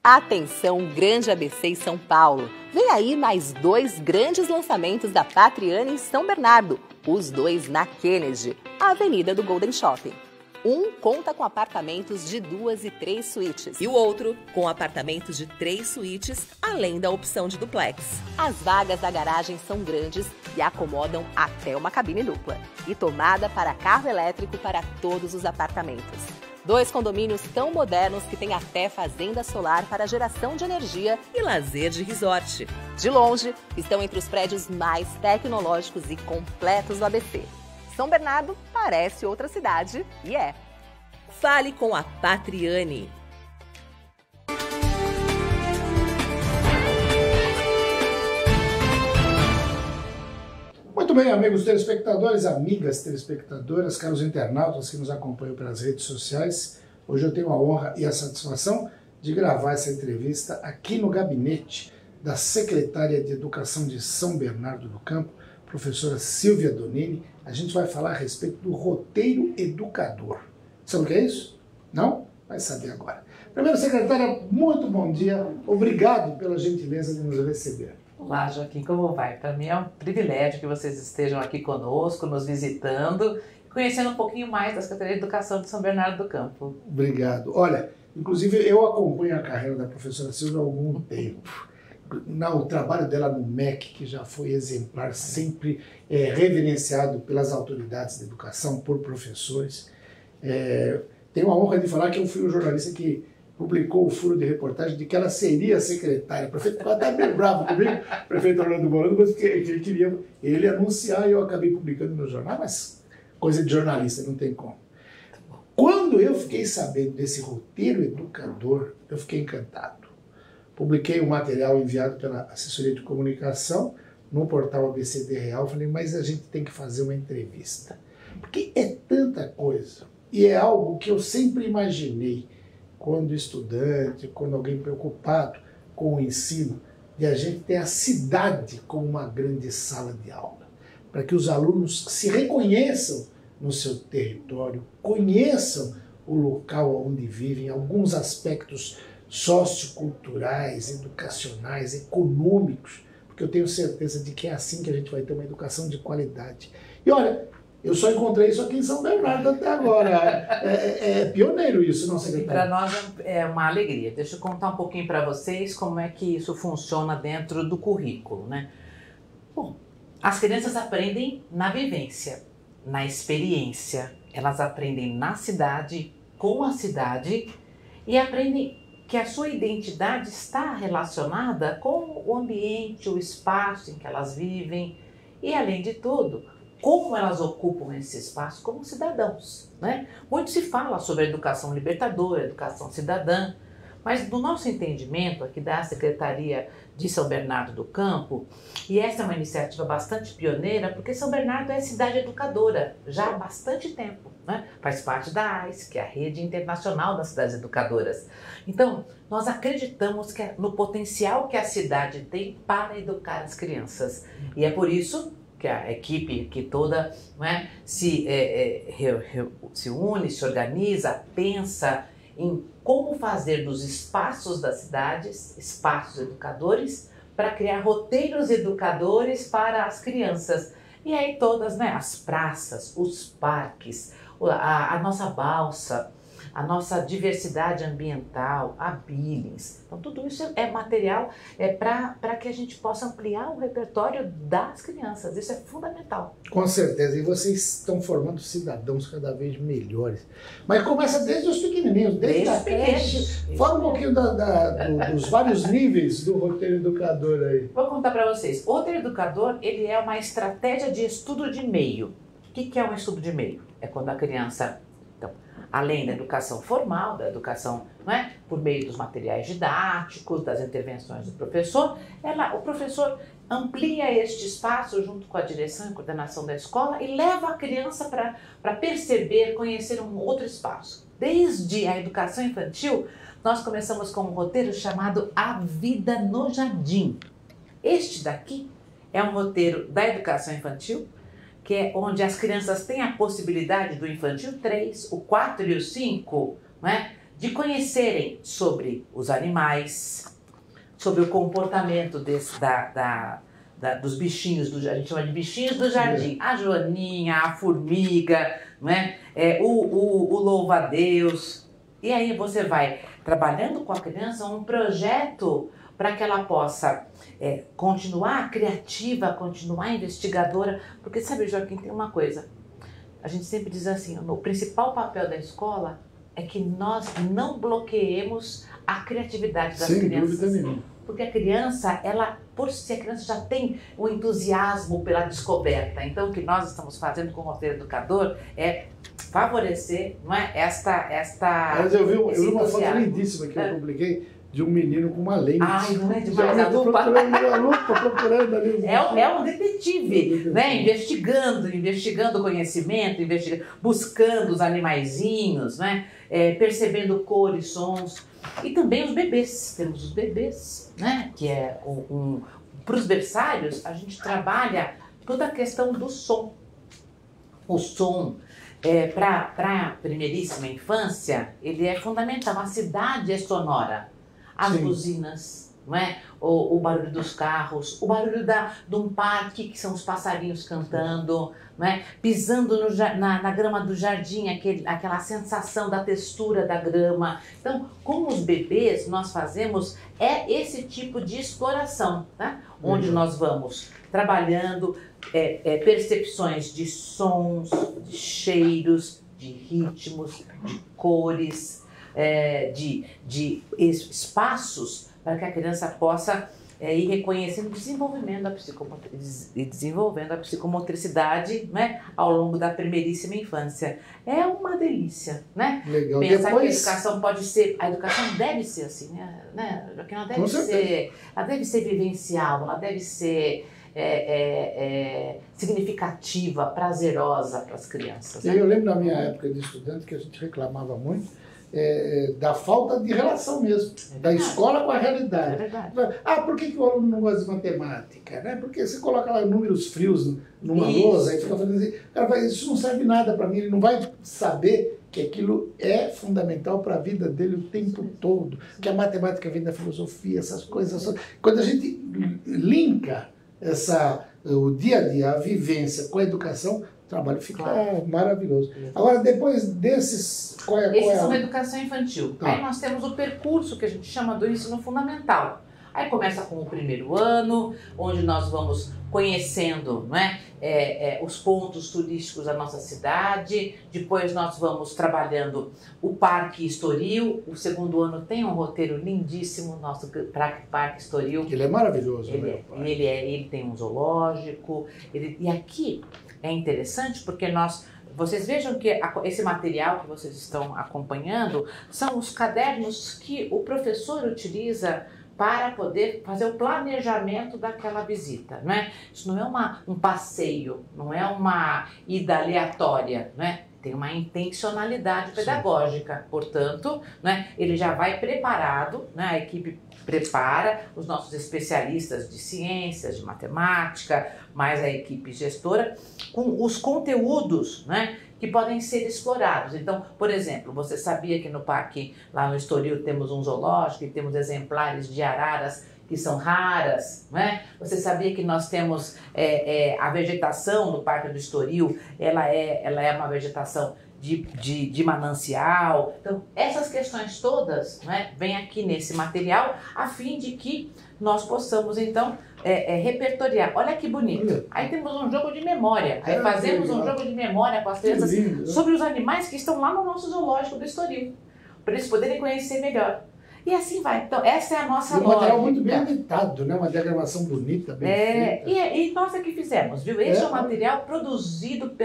Atenção, grande ABC em São Paulo. Vem aí mais 2 grandes lançamentos da Patriani em São Bernardo. Os 2 na Kennedy, a avenida do Golden Shopping. Um conta com apartamentos de 2 e 3 suítes. E o outro com apartamentos de 3 suítes, além da opção de duplex. As vagas da garagem são grandes e acomodam até uma cabine dupla. E tomada para carro elétrico para todos os apartamentos. 2 condomínios tão modernos que têm até fazenda solar para geração de energia e lazer de resort. De longe, estão entre os prédios mais tecnológicos e completos do ABC. São Bernardo parece outra cidade e é. Fale com a Patriani. Muito bem, amigos telespectadores, amigas telespectadoras, caros internautas que nos acompanham pelas redes sociais. Hoje eu tenho a honra e a satisfação de gravar essa entrevista aqui no gabinete da secretária de Educação de São Bernardo do Campo, professora Silvia Donini. A gente vai falar a respeito do roteiro educador. Sabe o que é isso? Não? Vai saber agora. Primeiro, secretária, muito bom dia. Obrigado pela gentileza de nos receber. Olá, Joaquim, como vai? Para mim é um privilégio que vocês estejam aqui conosco, nos visitando, conhecendo um pouquinho mais da Secretaria de Educação de São Bernardo do Campo. Obrigado. Olha, inclusive eu acompanho a carreira da professora Silvia há algum tempo. O trabalho dela no MEC, que já foi exemplar, sempre reverenciado pelas autoridades da educação, por professores. Tenho a honra de falar que eu fui o jornalista que publicou o furo de reportagem de que ela seria secretária. O prefeito ficou até bem bravo comigo, o prefeito Orlando Bolando, mas que ele queria ele anunciar e eu acabei publicando no jornal, mas coisa de jornalista, não tem como. Quando eu fiquei sabendo desse roteiro educador, eu fiquei encantado. Publiquei um material enviado pela assessoria de comunicação no portal ABCD Real, falei, mas a gente tem que fazer uma entrevista. Porque é tanta coisa, e é algo que eu sempre imaginei, quando estudante, quando alguém preocupado com o ensino, de a gente ter a cidade como uma grande sala de aula, para que os alunos se reconheçam no seu território, conheçam o local onde vivem, alguns aspectos socioculturais, educacionais, econômicos, porque eu tenho certeza de que é assim que a gente vai ter uma educação de qualidade. E olha, eu só encontrei isso aqui em São Bernardo até agora. É pioneiro isso, não, secretário? Para nós é uma alegria. Deixa eu contar um pouquinho para vocês como é que isso funciona dentro do currículo, né? Bom, as crianças aprendem na vivência, na experiência. Elas aprendem na cidade, com a cidade, e aprendem que a sua identidade está relacionada com o ambiente, o espaço em que elas vivem e, além de tudo, como elas ocupam esse espaço como cidadãos, né? Muito se fala sobre a educação libertadora, educação cidadã, mas do nosso entendimento aqui da Secretaria de São Bernardo do Campo, e essa é uma iniciativa bastante pioneira, porque São Bernardo é cidade educadora já há bastante tempo, né? Faz parte da AIS, que é a Rede Internacional das Cidades Educadoras. Então, nós acreditamos no potencial que a cidade tem para educar as crianças, e é por isso que a equipe que toda, não é, se une, se organiza, pensa em como fazer dos espaços das cidades, espaços educadores, para criar roteiros educadores para as crianças. E aí todas, né, as praças, os parques, a nossa balsa, a nossa diversidade ambiental, a Billings. Então tudo isso é material para que a gente possa ampliar o repertório das crianças. Isso é fundamental. Com certeza. E vocês estão formando cidadãos cada vez melhores. Mas começa desde os pequenininhos, desde a creche. Fala um pouquinho dos vários níveis do roteiro educador aí. Vou contar para vocês. O roteiro educador, ele é uma estratégia de estudo de meio. O que é um estudo de meio? É quando a criança, além da educação formal, da educação, não é, por meio dos materiais didáticos, das intervenções do professor, o professor amplia este espaço junto com a direção e coordenação da escola e leva a criança para perceber, conhecer um outro espaço. Desde a educação infantil, nós começamos com um roteiro chamado A Vida no Jardim. Este daqui é um roteiro da educação infantil, que é onde as crianças têm a possibilidade do infantil 3, o 4 e o 5, não é? de conhecerem sobre os animais, sobre o comportamento dos bichinhos, a gente chama de bichinhos do jardim, a joaninha, a formiga, não é? O louva-a-Deus. E aí você vai trabalhando com a criança um projeto para que ela possa continuar criativa, continuar investigadora, porque sabe, Joaquim, tem uma coisa, a gente sempre diz assim, o principal papel da escola é que nós não bloqueemos a criatividade das crianças. Sem dúvida nenhuma. Porque a criança, por si a criança já tem o entusiasmo pela descoberta. Então, o que nós estamos fazendo com o Roteiro Educador é favorecer, não é, Mas eu vi uma foto lindíssima que eu publiquei de um menino com uma lente. Ai, não é demais, a lupa. Procurando ali. É um detetive, né? Investigando conhecimento, buscando os animaizinhos, né? Percebendo cores, sons. E também os bebês. Temos os bebês, né? Que para os berçários, a gente trabalha toda a questão do som. O som, para a primeiríssima infância, ele é fundamental. A cidade é sonora. As buzinas, não é? O barulho dos carros, o barulho de um parque, que são os passarinhos cantando, não é? Pisando na grama do jardim, aquela sensação da textura da grama. Então, com os bebês, nós fazemos esse tipo de exploração, tá? Onde nós vamos trabalhando percepções de sons, de cheiros, de ritmos, de cores, de espaços para que a criança possa ir reconhecendo, desenvolvendo a psicomotricidade, né, ao longo da primeiríssima infância. É uma delícia, né? Legal. Pensar que a educação a educação deve ser assim, né? Ela deve ser vivencial, ela deve ser significativa, prazerosa para as crianças. Né? Eu lembro da minha época de estudante que a gente reclamava muito da falta de relação mesmo, da escola com a realidade. É verdade. Por que o aluno não gosta de matemática? Né? Porque você coloca lá números frios numa lousa e fica fazendo assim, cara, isso não serve nada para mim, ele não vai saber que aquilo é fundamental para a vida dele o tempo todo, que a matemática vem da filosofia, essas coisas. Quando a gente linka o dia a dia, a vivência com a educação, o trabalho fica maravilhoso. Agora, depois desses... Esses são a educação infantil. Aí nós temos o percurso que a gente chama do ensino fundamental. Aí começa com o primeiro ano, onde nós vamos conhecendo, não é? Os pontos turísticos da nossa cidade. Depois nós vamos trabalhando o Parque Estoril. O segundo ano tem um roteiro lindíssimo, nosso Parque Estoril. Ele é maravilhoso. Ele tem um zoológico. E aqui é interessante porque vocês vejam que esse material que vocês estão acompanhando são os cadernos que o professor utiliza para poder fazer o planejamento daquela visita, não é? Isso não é um passeio, não é uma ida aleatória, não é? Tem uma intencionalidade pedagógica, portanto, né, ele já vai preparado, né, a equipe prepara os nossos especialistas de ciências, de matemática, mais a equipe gestora, com os conteúdos, né, que podem ser explorados. Então, por exemplo, você sabia que no parque, lá no Estoril, temos um zoológico e temos exemplares de araras que são raras, né? Você sabia que nós temos a vegetação no Parque do Estoril, ela é uma vegetação de manancial. Então, essas questões todas, né, vêm aqui nesse material, a fim de que nós possamos, então, repertoriar. Olha que bonito. Aí temos um jogo de memória. Aí fazemos um jogo de memória com as crianças sobre os animais que estão lá no nosso zoológico do Estoril, para eles poderem conhecer melhor. E assim vai. Então, essa é a nossa lógica. Um material muito bem editado, né? Uma diagramação bonita, bem feita. E nós é que fizemos, viu? Esse é um material produzido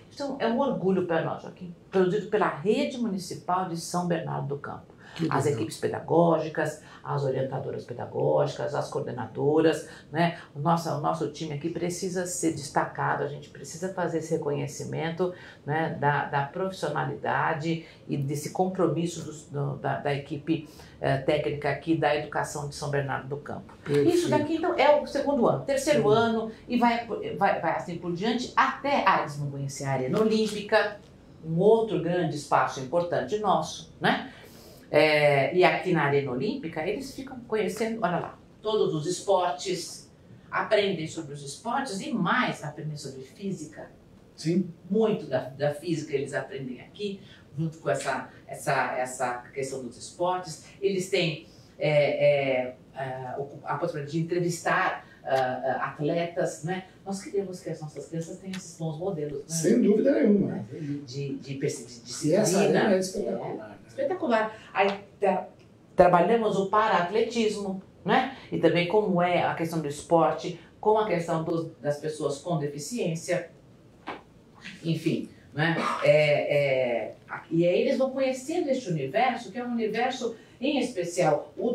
Isso é um orgulho para nós, Joaquim. Produzido pela Rede Municipal de São Bernardo do Campo. As equipes pedagógicas, as orientadoras pedagógicas, as coordenadoras, né? O nosso time aqui precisa ser destacado, a gente precisa fazer esse reconhecimento, né, da profissionalidade e desse compromisso da equipe técnica aqui da educação de São Bernardo do Campo. Isso daqui, então, é o segundo ano, terceiro ano, e vai assim por diante, até eles vão conhecer a Arena Olímpica, um outro grande espaço importante nosso, né? E aqui na Arena Olímpica, eles ficam conhecendo, olha lá, todos os esportes, aprendem sobre os esportes e mais, aprendem sobre física. Sim. Muito da física eles aprendem aqui, junto com essa questão dos esportes. Eles têm a possibilidade de entrevistar atletas, né? Nós queremos que as nossas crianças tenham esses bons modelos, né? Sem dúvida nenhuma. De E essa arena é espetacular. Espetacular. Aí trabalhamos o para-atletismo, né? E também como é a questão do esporte, com a questão das pessoas com deficiência, enfim, né? E aí eles vão conhecendo este universo, que é um universo, em especial o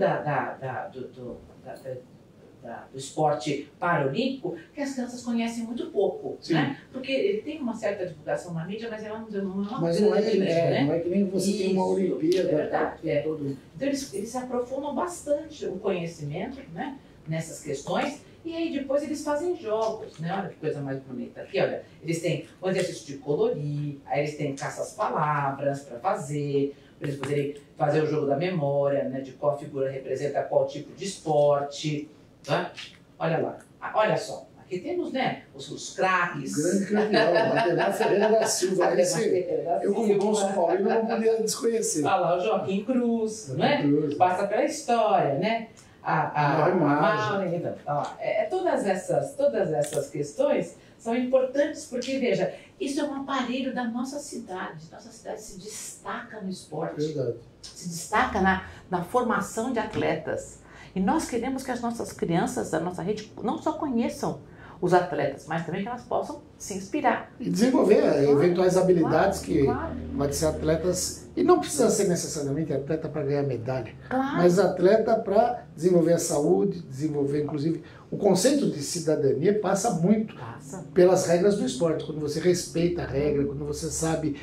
do esporte paralímpico, que as crianças conhecem muito pouco, né? Porque ele tem uma certa divulgação na mídia, mas ela não é uma mas grande, não é que nem você tem uma Olimpíada. É verdade, Então eles aprofundam bastante o conhecimento, né, nessas questões, e aí depois eles fazem jogos, né? Olha que coisa mais bonita. Aqui, olha, eles têm o exercício de colorir, aí eles têm caça-palavras para fazer, para eles poderem fazer o jogo da memória, né, de qual figura representa qual tipo de esporte. Tá? Olha lá, olha só, aqui temos, né, os craques. Grande campeão, Ademar Ferreira da Silva. Eu, como bom São Paulino, não podia desconhecer. Olha lá, o Joaquim Cruz, né? Passa pela história, né? A Maureen, então, todas essas questões são importantes porque, veja, isso é um aparelho da nossa cidade. Nossa cidade se destaca no esporte. Verdade. Se destaca na formação de atletas. E nós queremos que as nossas crianças da nossa rede não só conheçam os atletas, mas também que elas possam se inspirar. E desenvolver eventuais habilidades que pode ser atletas, e não precisa ser necessariamente atleta para ganhar medalha, mas atleta para desenvolver a saúde, desenvolver inclusive o conceito de cidadania passa muito pelas regras do esporte, quando você respeita a regra, quando você sabe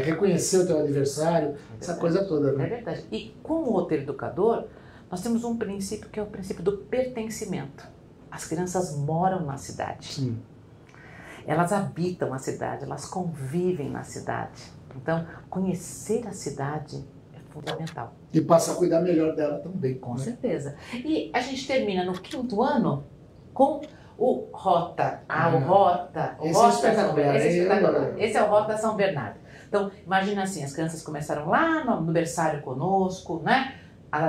reconhecer o teu adversário, essa coisa toda. Né? É verdade. E com o roteiro educador, nós temos um princípio que é o princípio do pertencimento. As crianças moram na cidade. Sim. Elas habitam a cidade, elas convivem na cidade. Então, conhecer a cidade é fundamental. E passa a cuidar melhor dela também. Com certeza. E a gente termina no 5º ano com o Rota. O Rota. Esse é espetacular. Esse é o Rota São Bernardo. Então, imagina assim, as crianças começaram lá no berçário conosco, né?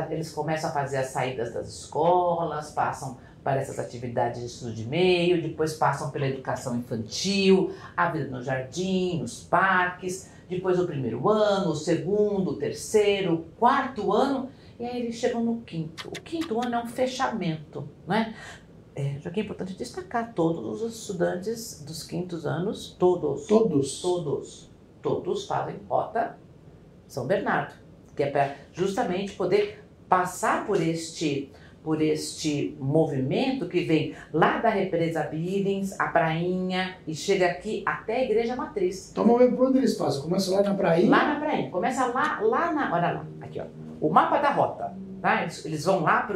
Eles começam a fazer as saídas das escolas, passam para essas atividades de estudo de meio, depois passam pela educação infantil, a vida no jardim, nos parques, depois o 1º ano, o 2º, o 3º, o 4º ano, e aí eles chegam no 5º. O 5º ano é um fechamento, né? Já que é importante destacar, todos os estudantes dos 5º anos, todos fazem Rota São Bernardo, que é para justamente poder passar por este movimento que vem lá da Represa Billings, a prainha, e chega aqui até a Igreja Matriz. Toma bem por onde eles passam? Começa lá na prainha? Lá na prainha. Começa lá olha lá, aqui ó, o mapa da rota. Tá? Eles vão lá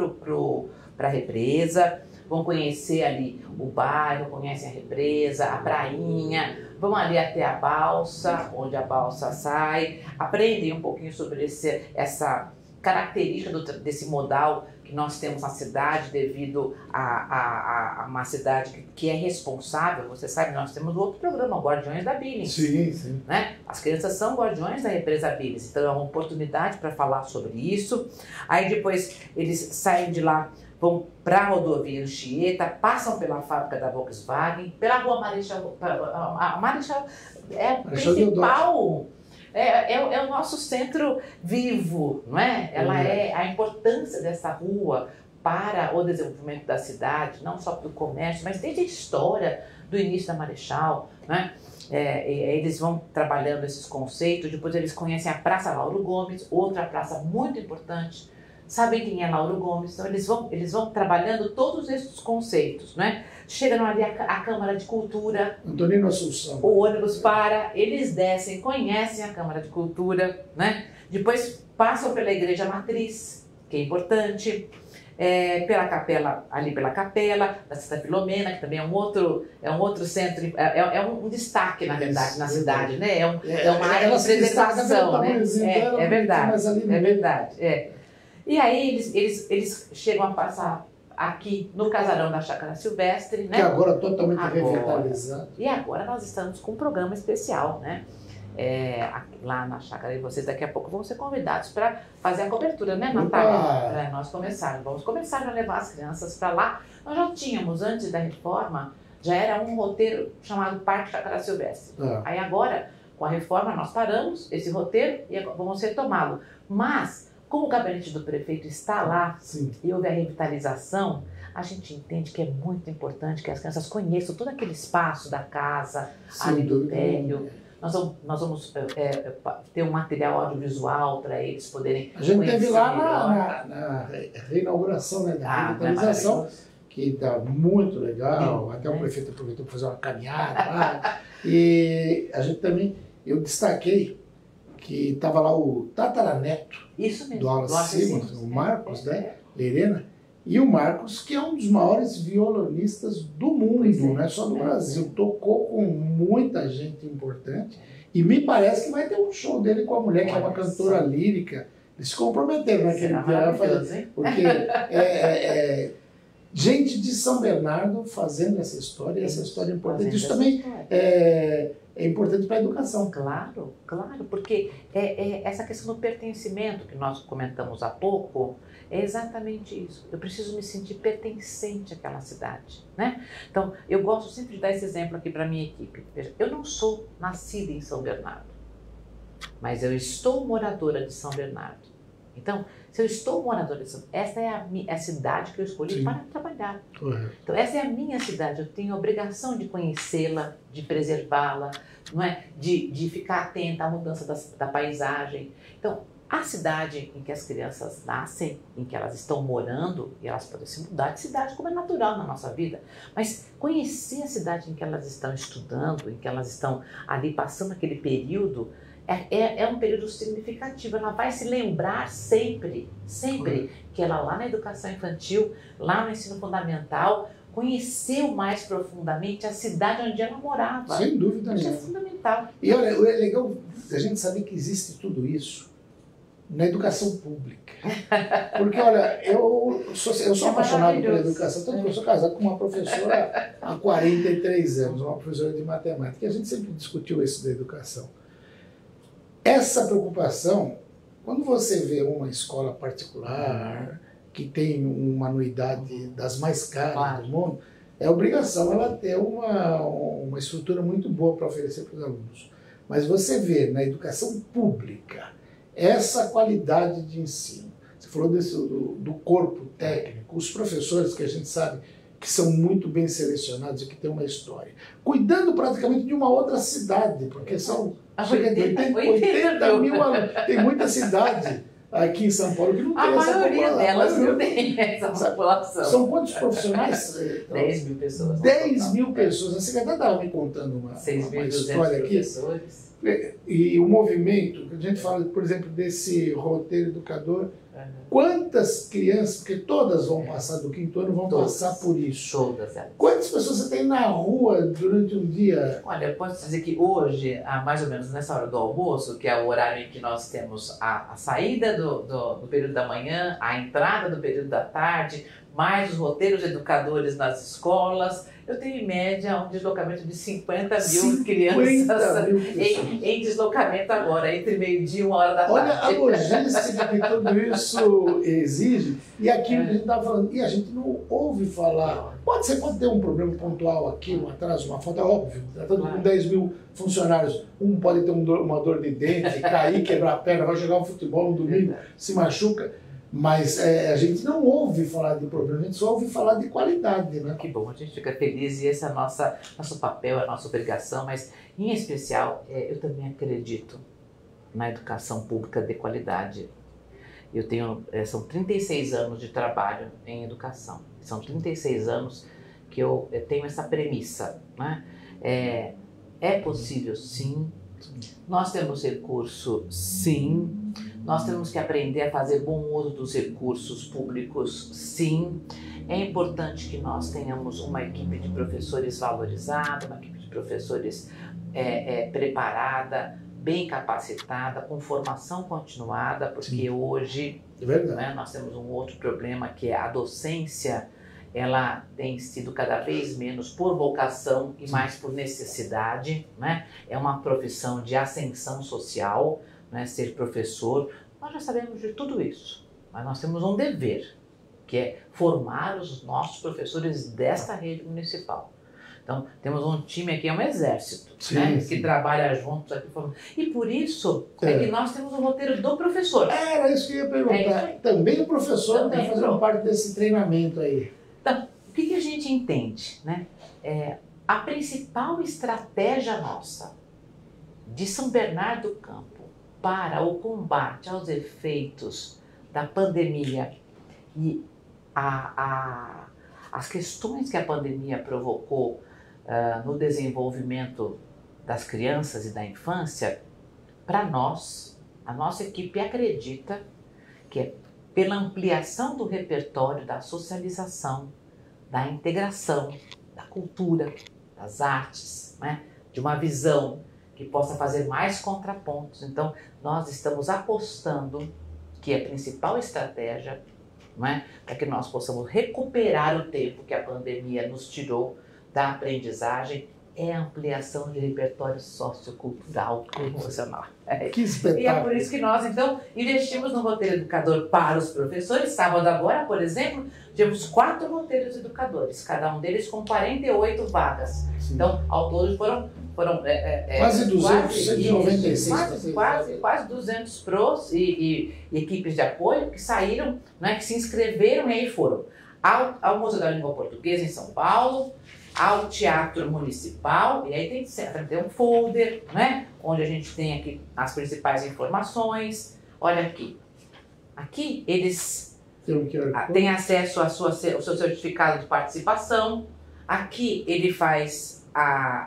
para a Represa, vão conhecer ali o bairro, conhecem a Represa, a prainha, vão ali até a balsa, onde a balsa sai, aprendem um pouquinho sobre essa característica desse modal que nós temos na cidade devido a uma cidade que é responsável. Você sabe, nós temos outro programa, Guardiões da Billings. Sim. Né? As crianças são guardiões da Represa Billings, então é uma oportunidade para falar sobre isso. Aí depois eles saem de lá, vão para a rodovia Anchieta, passam pela fábrica da Volkswagen, pela rua Marechal. A Marechal é o principal. É o nosso centro vivo, não é? Ela é a importância dessa rua para o desenvolvimento da cidade, não só para o comércio, mas desde a história do início da Marechal, né? Eles vão trabalhando esses conceitos, depois eles conhecem a Praça Lauro Gomes, outra praça muito importante, sabem quem é Lauro Gomes, então eles vão trabalhando todos esses conceitos, né? Chegam ali a Câmara de Cultura, Antonino Assunção. O ônibus para, eles descem, conhecem a Câmara de Cultura, né? Depois passam pela Igreja Matriz, que é importante, pela capela, ali pela capela, da Santa Filomena, que também é um outro centro, um destaque, na verdade, na cidade, né? É uma área de preservação, né? É verdade, é verdade. E aí eles chegam a passar aqui no casarão da Chácara Silvestre, né? Que agora totalmente revitalizado. E agora nós estamos com um programa especial, né? Lá na chácara, e vocês daqui a pouco vão ser convidados para fazer a cobertura, né, Natália? Nós vamos começar a levar as crianças para lá. Nós já tínhamos, antes da reforma, já era um roteiro chamado Parque Chácara Silvestre. Aí agora, com a reforma, nós paramos esse roteiro e vamos retomá-lo. Mas, como o gabinete do prefeito está lá, sim, e houve a revitalização, a gente entende que é muito importante que as crianças conheçam todo aquele espaço da casa, sim, ali do térreo. Nós vamos ter um material audiovisual para eles poderem A gente teve lá na reinauguração, né, da revitalização, que está muito legal, até o prefeito aproveitou para fazer uma caminhada lá. E a gente também, eu destaquei que estava lá o tataraneto do Wallace Simmons, o Marcos, né, Lerena, e o Marcos, que é um dos maiores violonistas do mundo, não é só do Brasil. Tocou com muita gente importante e me parece que vai ter um show dele com a mulher, que é uma cantora lírica. Eles se comprometeram naquele dia, porque gente de São Bernardo fazendo essa história, e essa história é importante. Isso também é importante para a educação. Claro, claro, porque essa questão do pertencimento que nós comentamos há pouco, é exatamente isso. Eu preciso me sentir pertencente àquela cidade, né? Então, eu gosto sempre de dar esse exemplo aqui para a minha equipe. Veja, eu não sou nascida em São Bernardo, mas eu estou moradora de São Bernardo. Então, se eu estou moradora de São Bernardo, essa é a cidade que eu escolhi, sim, para trabalhar. Então, essa é a minha cidade. Eu tenho a obrigação de conhecê-la, de preservá-la, não é? De ficar atenta à mudança da paisagem. Então, a cidade em que as crianças nascem, em que elas estão morando, e elas podem se mudar de cidade, como é natural na nossa vida, mas conhecer a cidade em que elas estão estudando, em que elas estão ali passando aquele período, é um período significativo. Ela vai se lembrar sempre que ela lá na educação infantil, lá no ensino fundamental, conheceu mais profundamente a cidade onde ela morava. Sem dúvida nenhuma. Isso é fundamental. E olha, é legal a gente saber que existe tudo isso na educação pública. Porque, olha, eu sou apaixonado pela educação, tanto que eu sou casado com uma professora há 43 anos, uma professora de matemática, e a gente sempre discutiu isso da educação. Essa preocupação, quando você vê uma escola particular, que tem uma anuidade das mais caras do mundo, é obrigação ela ter uma estrutura muito boa para oferecer para os alunos. Mas você vê na educação pública essa qualidade de ensino. Você falou do corpo técnico, os professores que a gente sabe que são muito bem selecionados e que têm uma história. Cuidando praticamente de uma outra cidade, porque são 80 mil alunos. Tem muita cidade aqui em São Paulo que não tem essa população. A maioria delas não tem essa população. São quantos profissionais? 10 mil pessoas. 10 mil pessoas. A secretária estava me contando uma história aqui. Professores. E o movimento, a gente fala, por exemplo, desse roteiro educador, quantas crianças, porque todas vão passar do quinto ano, vão passar por isso. Todas elas. Quantas pessoas você tem na rua durante um dia? Olha, eu posso dizer que hoje, mais ou menos nessa hora do almoço, que é o horário em que nós temos a saída do período da manhã, a entrada do período da tarde, mais os roteiros educadores nas escolas, eu tenho em média um deslocamento de 50 mil crianças em deslocamento agora, entre meio-dia e 1 hora da tarde. Olha a logística que tudo isso exige, e aquilo que a gente estava falando, e a gente não ouve falar. Pode ter um problema pontual aqui, um atraso, uma falta, óbvio, tratando com 10 mil funcionários, um pode ter uma dor de dente, cair, quebrar a perna, vai jogar um futebol no domingo, se machuca. Mas a gente não ouve falar de problema, a gente só ouve falar de qualidade, né? Que bom, a gente fica feliz e esse é nosso papel, é a nossa obrigação, mas em especial eu também acredito na educação pública de qualidade. Eu tenho, são 36 anos de trabalho em educação, são 36 anos que eu tenho essa premissa, né? É possível sim, nós temos recurso sim, Nós temos que aprender a fazer bom uso dos recursos públicos, sim. É importante que nós tenhamos uma equipe de professores valorizada, uma equipe de professores preparada, bem capacitada, com formação continuada, porque hoje nós temos um outro problema, que é a docência. Ela tem sido cada vez menos por vocação e mais por necessidade, né? É uma profissão de ascensão social, né? Ser professor. Nós já sabemos de tudo isso, mas nós temos um dever, que é formar os nossos professores desta rede municipal. Então, temos um time aqui, é um exército, né? Que trabalha juntos aqui. E por isso é que nós temos um roteiro do professor. Era isso que eu ia perguntar. Também o professor está fazendo parte desse treinamento aí. Então, o que a gente entende, né? A principal estratégia nossa de São Bernardo do Campo para o combate aos efeitos da pandemia e as questões que a pandemia provocou no desenvolvimento das crianças e da infância, para nós, a nossa equipe acredita que é pela ampliação do repertório, da socialização, da integração, da cultura, das artes, né? De uma visão que possa fazer mais contrapontos. Então, nós estamos apostando que a principal estratégia, não é, para que nós possamos recuperar o tempo que a pandemia nos tirou da aprendizagem, é a ampliação de repertório sociocultural e emocional. Que espetáculo! E é por isso que nós, então, investimos no roteiro educador para os professores. Sábado agora, por exemplo, tivemos 4 roteiros educadores, cada um deles com 48 vagas. Sim. Então, ao todo foram quase 200, 196. Quase 200 pros e equipes de apoio que saíram, né, que se inscreveram e aí foram ao Museu da Língua Portuguesa em São Paulo, ao Teatro Municipal, e aí tem um folder, né, onde a gente tem aqui as principais informações. Olha aqui. Aqui eles têm acesso ao seu certificado de participação. Aqui ele faz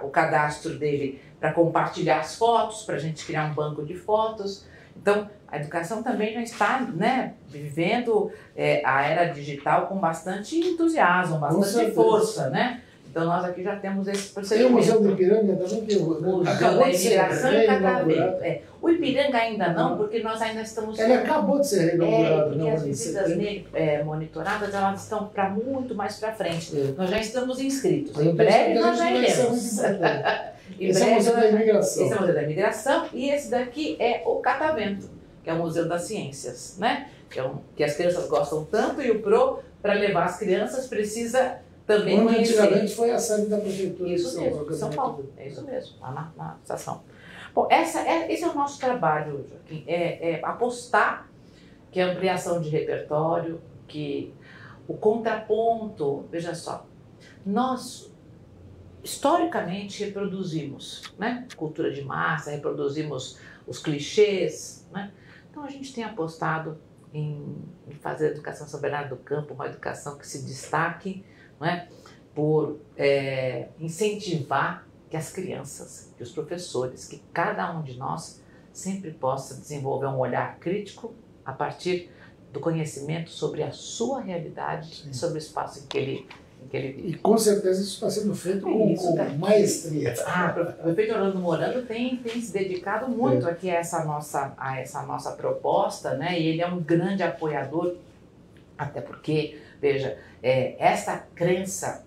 o cadastro dele para compartilhar as fotos, para a gente criar um banco de fotos. Então, a educação também já está, né, vivendo a era digital com bastante entusiasmo, bastante força, né? Então, nós aqui já temos esse procedimento. Tem o Museu do Ipiranga também, que Museu da Imigração e Catavento. O Ipiranga ainda não, porque nós ainda estamos... Ele acabou de ser reinaugurado. Porque as visitas nele, monitoradas, elas estão para muito mais para frente. Nós já estamos inscritos. Em breve nós já iremos. Esse é o Museu da Imigração. Esse é o Museu da Imigração e esse daqui é o Catavento, que é o Museu das Ciências, né? Que as crianças gostam tanto, e o PRO, para levar as crianças, precisa também conhecer. Antigamente foi a sede da Prefeitura de São Paulo. É isso mesmo, lá na estação. Bom, esse é o nosso trabalho, Joaquim, é apostar que a ampliação de repertório, que o contraponto, veja só, nós historicamente reproduzimos, né, cultura de massa, reproduzimos os clichês, né? Então a gente tem apostado em fazer a educação São Bernardo do Campo uma educação que se destaque, né, por incentivar que as crianças, que os professores, que cada um de nós sempre possa desenvolver um olhar crítico a partir do conhecimento sobre a sua realidade e sobre o espaço em que ele vive. E com certeza isso está sendo feito com maestria. O prefeito Orlando Morando tem se dedicado muito aqui a essa nossa proposta, né? E ele é um grande apoiador, até porque, veja, essa crença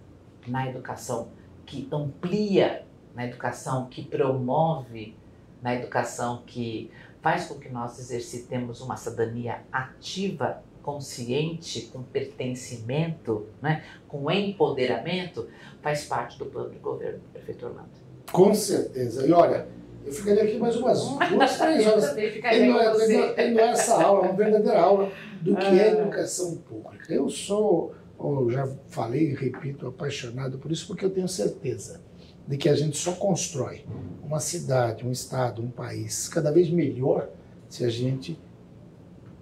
na educação que amplia, na educação que promove, na educação que faz com que nós exercitemos uma cidadania ativa, consciente, com pertencimento, né, com empoderamento, faz parte do plano de governo do prefeito Orlando. Com certeza. E olha, eu ficaria aqui mais umas 2, 3 horas tendo essa aula, uma verdadeira aula do que é educação pública. Eu já falei e repito, apaixonado por isso, porque eu tenho certeza de que a gente só constrói uma cidade, um estado, um país cada vez melhor se a gente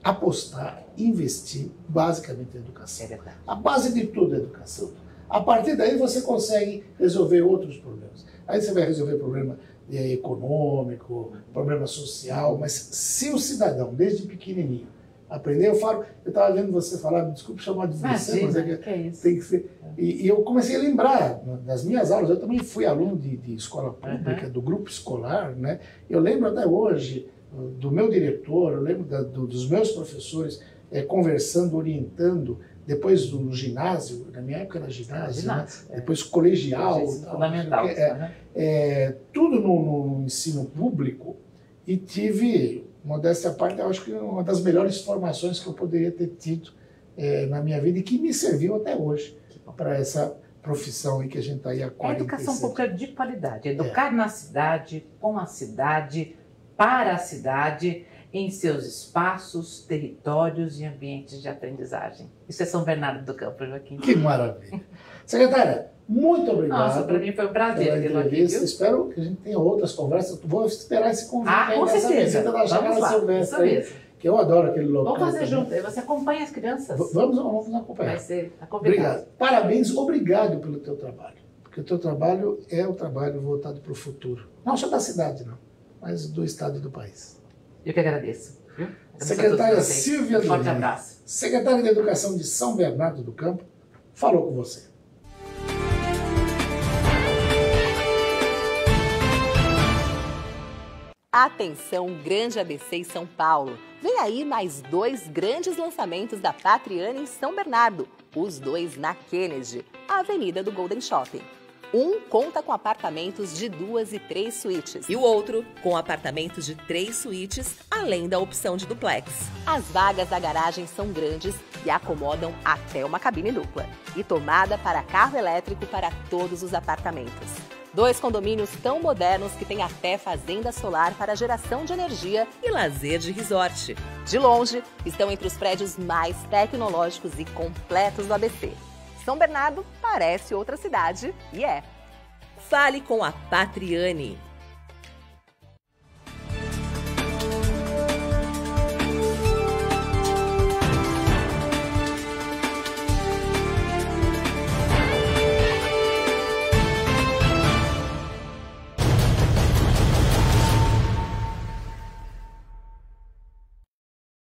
apostar, investir basicamente em educação. É verdade. A base de tudo é educação. A partir daí você consegue resolver outros problemas. Aí você vai resolver o problema econômico, problema social, mas se o cidadão, desde pequenininho, aprender, eu estava vendo você falar, me desculpe chamar de você, mas tem que ser. E eu comecei a lembrar das minhas aulas, eu também fui aluno de escola pública, do grupo escolar, né? Eu lembro até hoje do meu diretor, eu lembro dos meus professores conversando, orientando, depois do ginásio, na minha época era ginásio, né? Depois colegial, fundamental, tudo no ensino público, e tive, modéstia à parte, eu acho que uma das melhores formações que eu poderia ter tido na minha vida e que me serviu até hoje para essa profissão aí que a gente está aí há 47 anos. A educação pública de qualidade, educar na cidade, com a cidade, para a cidade, em seus espaços, territórios e ambientes de aprendizagem. Isso é São Bernardo do Campo, Joaquim. Que maravilha. Secretária, muito obrigado. Nossa, para mim foi um prazer tê-lo aqui. Espero que a gente tenha outras conversas. Vou esperar esse convite aí com nessa certeza. visita da Chácara Silvestre aí, que eu adoro aquele local. Vamos fazer também. junto. Você acompanha as crianças? Vamos acompanhar. Vai ser convidado. Obrigado. Parabéns, obrigado pelo teu trabalho. Porque o teu trabalho é o trabalho voltado para o futuro. Não só da cidade, não, mas do estado e do país. Eu que agradeço. Viu? Secretária Silvia Forte Doni, abraço. secretária de Educação de São Bernardo do Campo, falou com você. Atenção, Grande ABC em São Paulo. Vem aí mais 2 grandes lançamentos da Patriane em São Bernardo. Os 2 na Kennedy, a avenida do Golden Shopping. Um conta com apartamentos de 2 e 3 suítes. E o outro com apartamentos de 3 suítes, além da opção de duplex. As vagas da garagem são grandes e acomodam até uma cabine dupla. E tomada para carro elétrico para todos os apartamentos. 2 condomínios tão modernos que têm até fazenda solar para geração de energia e lazer de resort. De longe, estão entre os prédios mais tecnológicos e completos do ABC. São Bernardo parece outra cidade e é. Fale com a Patriane.